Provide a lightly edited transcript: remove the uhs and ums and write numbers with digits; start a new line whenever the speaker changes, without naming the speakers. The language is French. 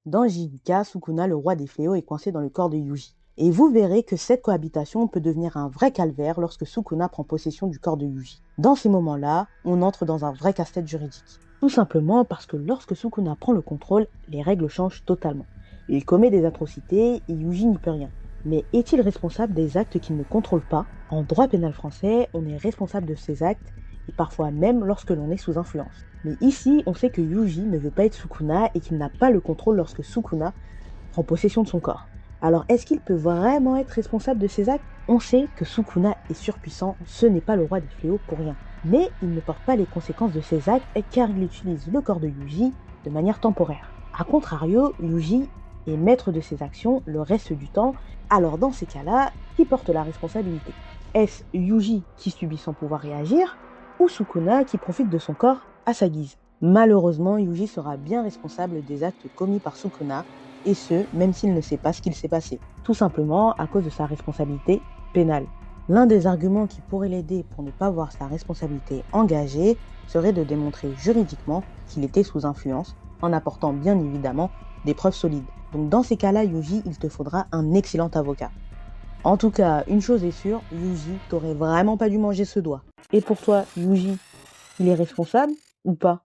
Dans JJK, Sukuna, le roi des fléaux, est coincé dans le corps de Yuji. Et vous verrez que cette cohabitation peut devenir un vrai calvaire lorsque Sukuna prend possession du corps de Yuji. Dans ces moments-là, on entre dans un vrai casse-tête juridique. Tout simplement parce que lorsque Sukuna prend le contrôle, les règles changent totalement. Il commet des atrocités et Yuji n'y peut rien. Mais est-il responsable des actes qu'il ne contrôle pas? En droit pénal français, on est responsable de ses actes, et parfois même lorsque l'on est sous influence. Mais ici, on sait que Yuji ne veut pas être Sukuna et qu'il n'a pas le contrôle lorsque Sukuna prend possession de son corps. Alors est-ce qu'il peut vraiment être responsable de ses actes? On sait que Sukuna est surpuissant, ce n'est pas le roi des fléaux pour rien. Mais il ne porte pas les conséquences de ses actes car il utilise le corps de Yuji de manière temporaire. A contrario, Yuji est maître de ses actions le reste du temps, alors dans ces cas-là, qui porte la responsabilité? Est-ce Yuji qui subit sans pouvoir réagir ou Sukuna qui profite de son corps à sa guise? Malheureusement, Yuji sera bien responsable des actes commis par Sukuna, et ce, même s'il ne sait pas ce qu'il s'est passé, tout simplement à cause de sa responsabilité pénale. L'un des arguments qui pourrait l'aider pour ne pas voir sa responsabilité engagée serait de démontrer juridiquement qu'il était sous influence, en apportant bien évidemment des preuves solides. Donc dans ces cas-là, Yuji, il te faudra un excellent avocat. En tout cas, une chose est sûre, Yuji, t'aurais vraiment pas dû manger ce doigt. Et pour toi, Yuji, il est responsable ou pas?